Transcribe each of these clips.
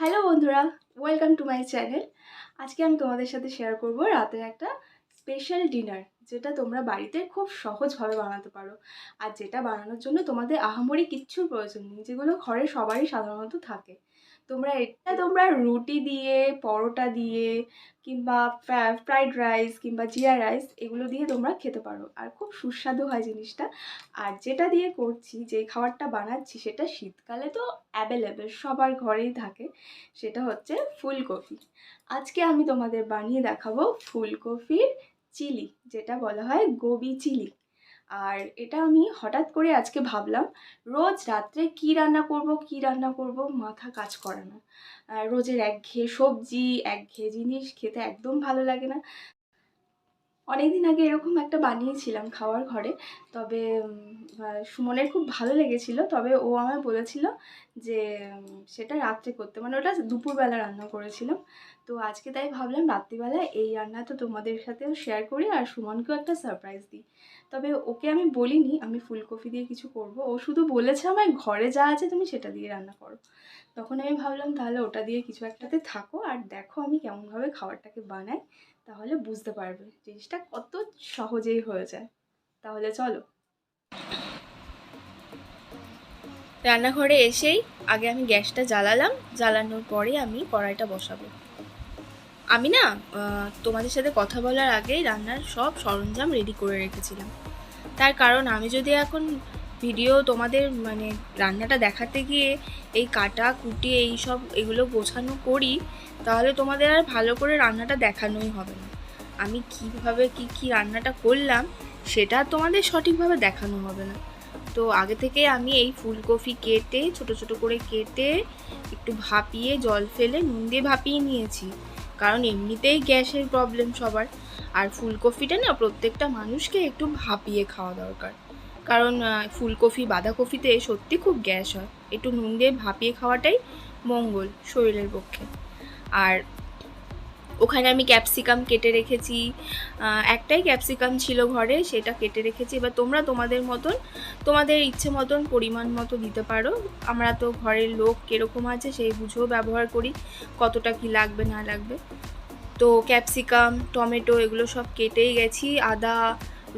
Hello বন্ধুরা, welcome to my channel. আজকে আমি তোমাদের সাথে শেয়ার করব রাতের একটা স্পেশাল ডিনার, যেটা তোমরা বাড়িতে খুব সহজভাবে বানাতে পারো। আর যেটা বানানোর জন্য তোমাদের আহামরি কিচ্ছুর প্রয়োজন নেই, যেগুলো ঘরে সবারই সাধারণত থাকে। তোমরা রুটি দিয়ে, পরোটা দিয়ে, কিংবা ফ্রাইড রাইস কিংবা জিরা রাইস এগুলো দিয়ে তোমরা খেতে পারো, আর খুব সুস্বাদু হয় জিনিসটা। আর যেটা দিয়ে করছি, যে খাবারটা বানাচ্ছি, সেটা শীতকালে তো অ্যাভেলেবেল, সবার ঘরেই থাকে। সেটা হচ্ছে ফুলকপি। আজকে আমি তোমাদের বানিয়ে দেখাবো ফুলকপির চিলি, যেটা বলা হয় গোবি চিলি। আর এটা আমি হঠাৎ করে আজকে ভাবলাম, রোজ রাত্রে কি রান্না করব মাথা কাজ করে না। রোজের একঘেয়ে সবজি, একঘেয়ে জিনিস খেতে একদম ভালো লাগে না। অনেকদিন আগে এরকম একটা বানিয়েছিলাম খাওয়ার ঘরে, তবে সুমনের খুব ভালো লেগেছিল। তবে ও আমায় বলেছিল যে সেটা রাত্রে করতে, মানে ওটা দুপুরবেলা রান্না করেছিলাম। তো আজকে তাই ভাবলাম রাত্রিবেলা এই রান্নাটা তোমাদের সাথেও শেয়ার করি, আর সুমনকেও একটা সারপ্রাইজ দিই। তবে ওকে আমি বলিনি আমি ফুলকপি দিয়ে কিছু করব, ও শুধু বলেছে আমায় ঘরে যা আছে তুমি সেটা দিয়ে রান্না করো। তখন আমি ভাবলাম তাহলে ওটা দিয়ে কিছু একটাতে থাকো, আর দেখো আমি কেমনভাবে খাবারটাকে বানাই, তাহলে বুঝতে পারবে জিনিসটা কত সহজেই হয়ে যায়। তাহলে চলো। রান্নাঘরে এসেই আগে আমি গ্যাসটা জ্বালালাম, জ্বালানোর পরে আমি কড়াইটা বসাবো। আমি না তোমাদের সাথে কথা বলার আগেই রান্নার সব সরঞ্জাম রেডি করে রেখেছিলাম। তার কারণ আমি যদি এখন ভিডিও তোমাদের মানে রান্নাটা দেখাতে গিয়ে এই কাটা কুটি এই সব এগুলো গোছানো করি, তাহলে তোমাদের আর ভালো করে রান্নাটা দেখানোই হবে না। আমি কিভাবে কি রান্নাটা করলাম সেটা তোমাদের সঠিকভাবে দেখানো হবে না। তো আগে থেকে আমি এই ফুলকপি কেটে ছোট ছোট করে কেটে একটু ভাপিয়ে জল ফেলে নুন দিয়ে ভাপিয়ে নিয়েছি, কারণ এমনিতেই গ্যাসের প্রবলেম সবার। আর ফুলকপিটা না প্রত্যেকটা মানুষকে একটু ভাপিয়ে খাওয়া দরকার, কারণ ফুলকপি বাঁধাকপিতে সত্যি খুব গ্যাস হয়। একটু নুন দিয়ে ভাপিয়ে খাওয়াটাই মঙ্গল শরীরের পক্ষে। আর ওখানে আমি ক্যাপসিকাম কেটে রেখেছি, একটাই ক্যাপসিকাম ছিল ঘরে, সেটা কেটে রেখেছি। এবার তোমরা তোমাদের মতন তোমাদের ইচ্ছে মতন পরিমাণ মতো দিতে পারো। আমরা তো ঘরের লোক কীরকম আছে সেই বুঝেও ব্যবহার করি, কতটা কি লাগবে না লাগবে। তো ক্যাপসিকাম, টমেটো এগুলো সব কেটেই গেছি, আদা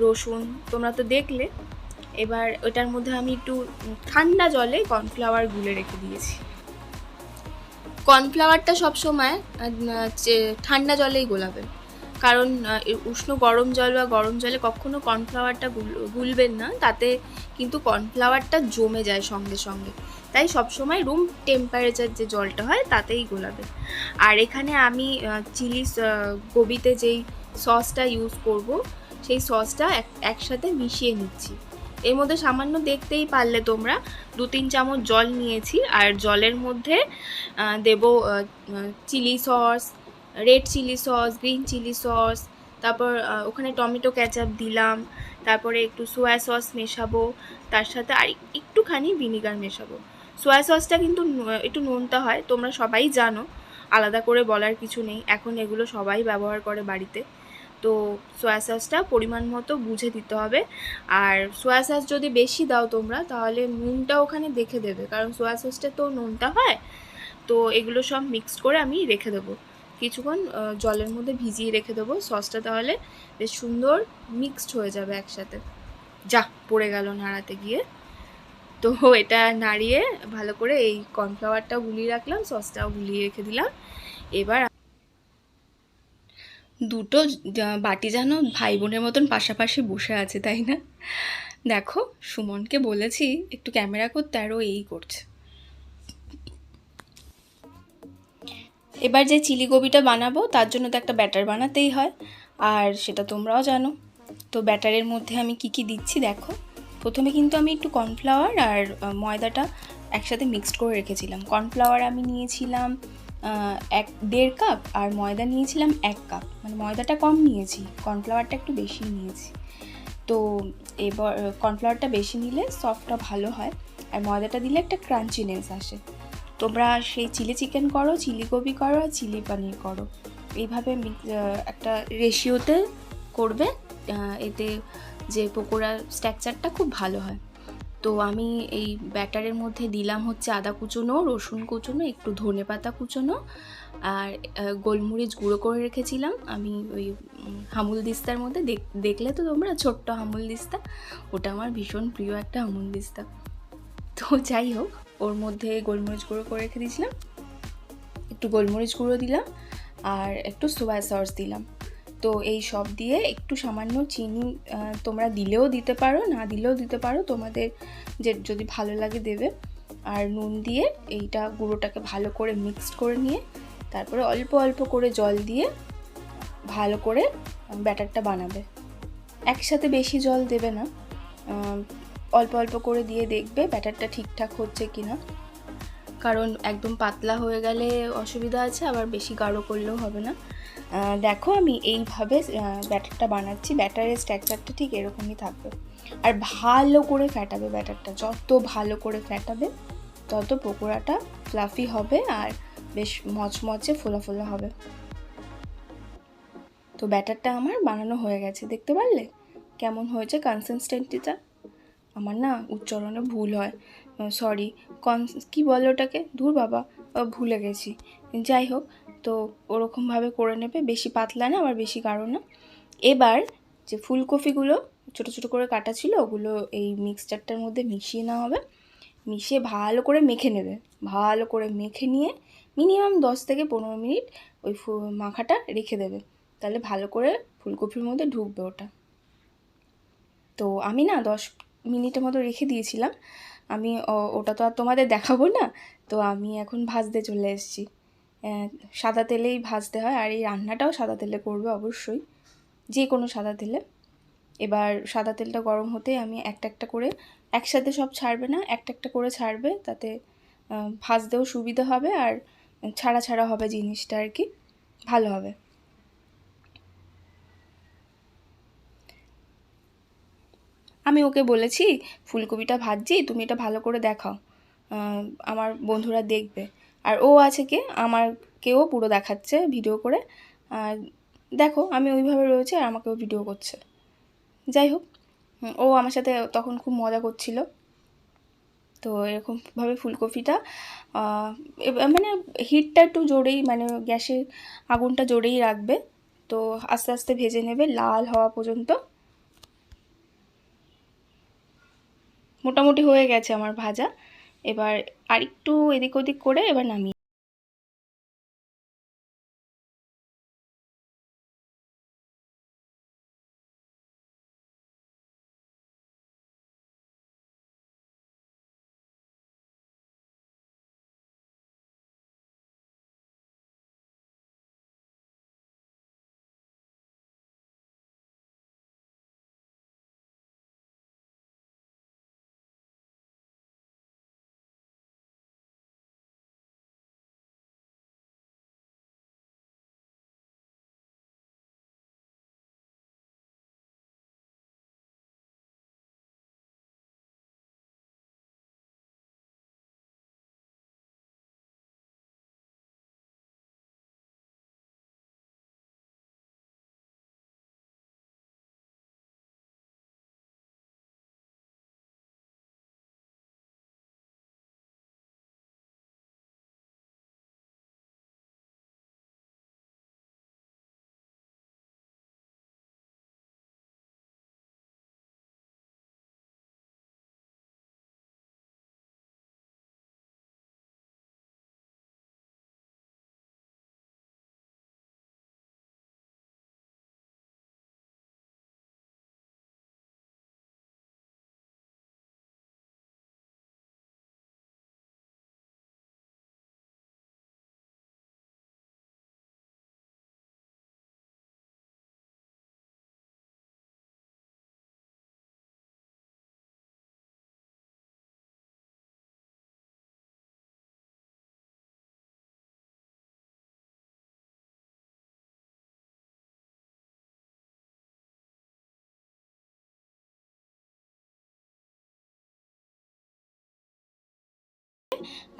রসুন তোমরা তো দেখলে। এবার ওটার মধ্যে আমি একটু ঠান্ডা জলে কর্নফ্লাওয়ার গুলে রেখে দিয়েছি। কর্নফ্লাওয়ারটা সবসময় ঠান্ডা জলেই গোলাবেন, কারণ উষ্ণ গরম জল বা গরম জলে কখনো কর্নফ্লাওয়ারটা গুলবেন না, তাতে কিন্তু কর্নফ্লাওয়ারটা জমে যায় সঙ্গে সঙ্গে। তাই সবসময় রুম টেম্পারেচার যে জলটা হয় তাতেই গোলাবেন। আর এখানে আমি চিলি গোবিতে যেই সসটা ইউজ করব, সেই সসটা একসাথে মিশিয়ে নিচ্ছি। এর মধ্যে সামান্য দেখতেই পারলে তোমরা 2-3 চামচ জল নিয়েছি, আর জলের মধ্যে দেব chili sauce, red chili sauce, green chili sauce, তারপর ওখানে টমেটো কেচাপ দিলাম, তারপরে একটু সোয়া সস মেশাবো, তার সাথে আর একটুখানি ভিনিগার মেশাবো। সোয়া সসটা কিন্তু একটু নোনতা হয়, তোমরা সবাই জানো, আলাদা করে বলার কিছু নেই, এখন এগুলো সবাই ব্যবহার করে বাড়িতে। তো সোয়া সসটা পরিমাণ মতো বুঝে দিতে হবে। আর সোয়া সস যদি বেশি দাও তোমরা, তাহলে নুনটা ওখানে দেখে দেবে, কারণ সোয়া সসটা তো নোনতা হয়। তো এগুলো সব মিক্সড করে আমি রেখে দেবো কিছুক্ষণ, জলের মধ্যে ভিজিয়ে রেখে দেবো সসটা, তাহলে বেশ সুন্দর মিক্সড হয়ে যাবে একসাথে। যা পড়ে গেল নাড়াতে গিয়ে। তো এটা নাড়িয়ে ভালো করে এই কর্নফ্লাওয়ারটাও গুলিয়ে রাখলাম, সসটাও গুলিয়ে রেখে দিলাম। এবার দুটো বাটি যেন ভাই বোনের মতন পাশাপাশি বসে আছে, তাই না? দেখো, সুমনকে বলেছি একটু ক্যামেরা করতে, আর ও এই করছে। এবার যে চিলি গোবিটা বানাবো তার জন্য তো একটা ব্যাটার বানাতেই হয়, আর সেটা তোমরাও জানো। তো ব্যাটারের মধ্যে আমি কি দিচ্ছি দেখো। প্রথমে কিন্তু আমি একটু কর্নফ্লাওয়ার আর ময়দাটা একসাথে মিক্সড করে রেখেছিলাম। কর্নফ্লাওয়ার আমি নিয়েছিলাম 1.5 কাপ, আর ময়দা নিয়েছিলাম 1 কাপ, মানে ময়দাটা কম নিয়েছি, কর্নফ্লাওয়ারটা একটু বেশি নিয়েছি। তো এবার কর্নফ্লাওয়ারটা বেশি নিলে সফটটা ভালো হয়, আর ময়দাটা দিলে একটা ক্রাঞ্চিনেস আসে। তোমরা সেই চিলি চিকেন করো, চিলি গোবি করো, আর চিলি পনির করো, এইভাবে একটা রেশিওতে করবে, এতে যে পকোড়ার স্ট্রাকচারটা খুব ভালো হয়। তো আমি এই ব্যাটারের মধ্যে দিলাম হচ্ছে আদা কুচোনো, রসুন কুচোনো, একটু ধনেপাতা কুচোনো, আর গোলমরিচ গুঁড়ো করে রেখেছিলাম আমি ওই হামুল দিস্তার মধ্যে। দেখলে তো তোমরা ছোট্ট হামুল দিস্তা, ওটা আমার ভীষণ প্রিয় একটা হামুল দিস্তা। তো যাই হোক, ওর মধ্যে গোলমরিচ গুঁড়ো করে রেখে দিয়েছিলাম, একটু গোলমরিচ গুঁড়ো দিলাম আর একটু সোয়া সস দিলাম। তো এই সব দিয়ে একটু সামান্য চিনি তোমরা দিলেও দিতে পারো, না দিলেও দিতে পারো, তোমাদের যে যদি ভালো লাগে দেবে। আর নুন দিয়ে এইটা গুঁড়োটাকে ভালো করে মিক্সড করে নিয়ে তারপরে অল্প অল্প করে জল দিয়ে ভালো করে ব্যাটারটা বানাবে। একসাথে বেশি জল দেবে না, অল্প অল্প করে দিয়ে দেখবে ব্যাটারটা ঠিকঠাক হচ্ছে কিনা, কারণ একদম পাতলা হয়ে গেলে অসুবিধা আছে, আবার বেশি গাঢ় করলেও হবে না। দেখো আমি এইভাবে ব্যাটারটা বানাচ্ছি, ব্যাটারের স্ট্রাকচারটা ঠিক এরকমই থাকবে। আর ভালো করে ফ্যাটাবে ব্যাটারটা, যত ভালো করে ফ্যাটাবে তত পকোড়াটা ফ্লাফি হবে আর বেশ মচমচে ফোলা ফোলা হবে। তো ব্যাটারটা আমার বানানো হয়ে গেছে, দেখতে পারলে কেমন হয়েছে কনসিস্টেন্সিটা। আমার না উচ্চারণে ভুল হয়, সরি, কী বলে ওটাকে, ধুর বাবা, ভুলে গেছি। যাই হোক, তো ওরকমভাবে করে নেবে, বেশি পাতলা না আবার বেশি গাঢ় না। এবার যে ফুলকপিগুলো ছোটো ছোটো করে কাটা ছিল ওগুলো এই মিক্সচারটার মধ্যে মিশিয়ে নেওয়া হবে, মিশিয়ে ভালো করে মেখে নেবে। ভালো করে মেখে নিয়ে মিনিমাম 10 থেকে 15 মিনিট ওই মাখাটা রেখে দেবে, তাহলে ভালো করে ফুলকপির মধ্যে ঢুকবে ওটা। তো আমি না 10 মিনিটের মতো রেখে দিয়েছিলাম, আমি ওটা তো আর তোমাদের দেখাবো না, তো আমি এখন ভাজতে চলে এসেছি। সাদা তেলেই ভাজতে হয়, আর এই রান্নাটাও সাদা তেলে করবে অবশ্যই, যে কোনো সাদা তেলে। এবার সাদা তেলটা গরম হতেই আমি একটা একটা করে, একসাথে সব ছাড়বে না, একটা একটা করে ছাড়বে, তাতে ভাজতেও সুবিধা হবে আর ছাড়া ছাড়া হবে জিনিসটা, আর কি ভালো হবে। আমি ওকে বলেছি ফুলকপিটা ভাজছি, তুমি এটা ভালো করে দেখাও, আমার বন্ধুরা দেখবে। আর ও আছে কে, আমারকেও পুরো দেখাচ্ছে ভিডিও করে। আর দেখো আমি ওইভাবে রয়েছে আর আমাকেও ভিডিও করছে। যাই হোক, ও আমার সাথে তখন খুব মজা করছিল। তো এরকমভাবে ফুলকপিটা মানে হিটটা একটু জোরেই, মানে গ্যাসের আগুনটা জোরেই রাখবে। তো আস্তে আস্তে ভেজে নেবে লাল হওয়া পর্যন্ত। মোটামুটি হয়ে গেছে আমার ভাজা, এবার আরেকটু এদিক ওদিক করে এবার নামিয়ে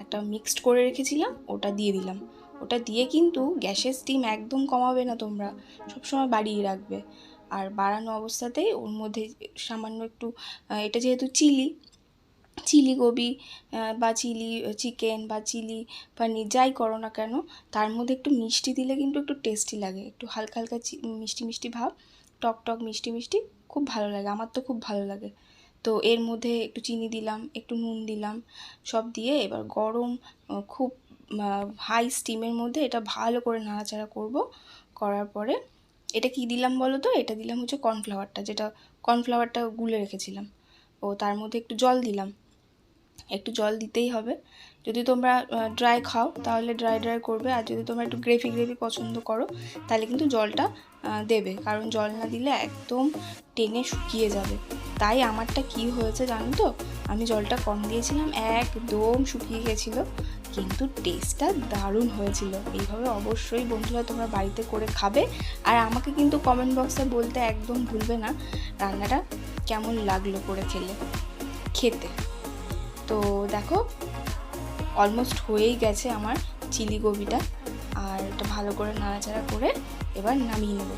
একটা মিক্সড করে রেখেছিলাম ওটা দিয়ে দিলাম। ওটা দিয়ে কিন্তু গ্যাসের স্টিম একদম কমাবে না তোমরা, সবসময় বাড়িয়ে রাখবে। আর বাড়ানো অবস্থাতেই ওর মধ্যে সামান্য একটু, এটা যেহেতু চিলি, চিলি গোবি বা চিলি চিকেন বা চিলি পনির যাই করো না কেন, তার মধ্যে একটু মিষ্টি দিলে কিন্তু একটু টেস্টি লাগে, একটু হালকা হালকা মিষ্টি মিষ্টি ভাব, টক টক মিষ্টি মিষ্টি, খুব ভালো লাগে, আমার তো খুব ভালো লাগে। তো এর মধ্যে একটু চিনি দিলাম, একটু নুন দিলাম, সব দিয়ে এবার গরম খুব হাই স্টিমের মধ্যে এটা ভালো করে নাড়াচাড়া করব। করার পরে এটা কি দিলাম বলো তো, এটা দিলাম হচ্ছে কর্নফ্লাওয়ারটা, যেটা কর্নফ্লাওয়ারটা গুলে রেখেছিলাম। ও তার মধ্যে একটু জল দিলাম, একটু জল দিতেই হবে। যদি তোমরা ড্রাই খাও তাহলে ড্রাই ড্রাই করবে, আর যদি তোমরা একটু গ্রেভি গ্রেভি পছন্দ করো তাহলে কিন্তু জলটা দেবে, কারণ জল না দিলে একদম টেনে শুকিয়ে যাবে। তাই আমারটা কি হয়েছে জানো তো, আমি জলটা কম দিয়েছিলাম, একদম শুকিয়ে গেছিলো, কিন্তু টেস্টটা দারুণ হয়েছিল। এইভাবে অবশ্যই বন্ধুরা তোমরা বাড়িতে করে খাবে, আর আমাকে কিন্তু কমেন্ট বক্সে বলতে একদম ভুলবে না রান্নাটা কেমন লাগলো করে খেতে। তো দেখো অলমোস্ট হয়েই গেছে আমার চিলি গোবিটা, আর এটা ভালো করে নাড়াচাড়া করে এবার নামিয়ে নেব।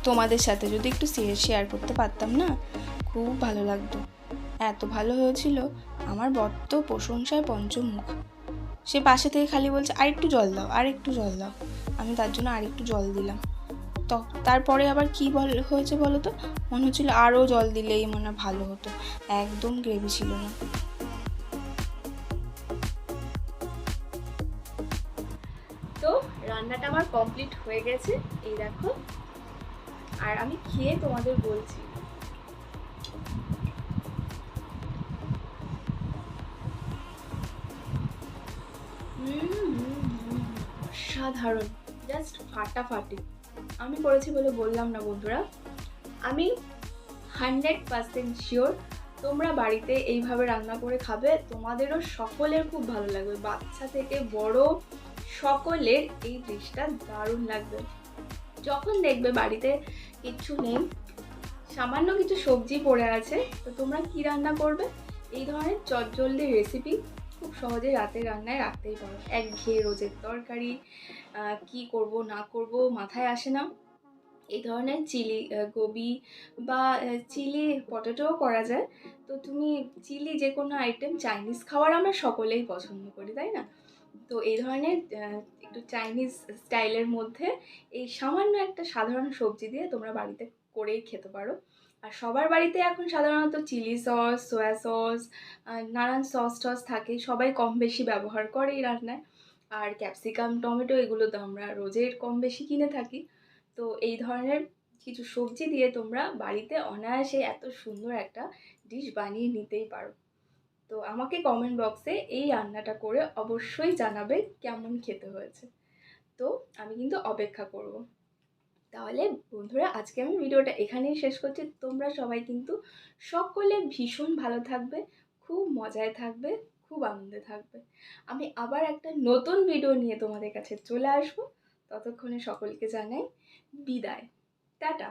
তোমাদের সাথে যদি একটু শেয়ার করতে পারতাম না, খুব ভালো লাগতো। এত ভালো হয়েছিল, আমার বর তো প্রশংসায় পঞ্চমুখ। সে পাশে থেকে খালি বলছে আরেকটু জল দাও, আরেকটু জল দাও। আমি তার জন্য আরেকটু জল দিলাম। তো তারপরে আবার কি হয়েছে বলো তো, মনে হচ্ছিল আরও জল দিলেই মনে ভালো হতো, একদম গ্রেভি ছিল না। তো রান্নাটা আমার কমপ্লিট হয়ে গেছে, এই দেখো, আর আমি খেয়ে তোমাদের বলছি। অসাধারণ, জাস্ট ফাটাফাটি। আমি করেছি বলে বললাম না বন্ধুরা, আমি 100% শিওর তোমরা বাড়িতে এইভাবে রান্না করে খাবে, তোমাদেরও সকলের খুব ভালো লাগবে, বাচ্চা থেকে বড় সকলের এই ডিশটা দারুণ লাগবে। যখন দেখবে বাড়িতে কিচ্ছু নেই, সামান্য কিছু সবজি পড়ে আছে, তো তোমরা কি রান্না করবে, এই ধরনের চটজলদি রেসিপি খুব সহজে রাতে রান্নায় রাখতেই পারো। একঘেয়ে রোজের তরকারি কি করব না করব মাথায় আসে না, এই ধরনের চিলি গোবি বা চিলি পটেটোও করা যায়। তো তুমি চিলি যে কোনো আইটেম, চাইনিজ খাবার আমরা সকলেই পছন্দ করি তাই না, তো এই ধরনের একটু চাইনিজ স্টাইলের মধ্যে এই সামান্য একটা সাধারণ সবজি দিয়ে তোমরা বাড়িতে করেই খেতে পারো। আর সবার বাড়িতে এখন সাধারণত চিলি সস, সয়া সস, নানান সস টস থাকে, সবাই কম বেশি ব্যবহার করে এই রান্নায়। আর ক্যাপসিকাম, টমেটো এগুলো তো আমরা রোজের কম বেশি কিনে থাকি। তো এই ধরনের কিছু সবজি দিয়ে তোমরা বাড়িতে অনায়াসে এত সুন্দর একটা ডিশ বানিয়ে নিতেই পারো। তো আমাকে কমেন্ট বক্সে এই রান্নাটা করে অবশ্যই জানাবে কেমন খেতে হয়েছে। তো আমি কিন্তু অপেক্ষা করব। তাহলে বন্ধুরা আজকে আমি ভিডিওটা এখানেই শেষ করছি। তোমরা সবাই কিন্তু সকলে ভীষণ ভালো থাকবে, খুব মজায় থাকবে, খুব আনন্দে থাকবে। আমি আবার একটা নতুন ভিডিও নিয়ে তোমাদের কাছে চলে আসবো। ততক্ষণে সকলকে জানাই বিদায়, টাটা।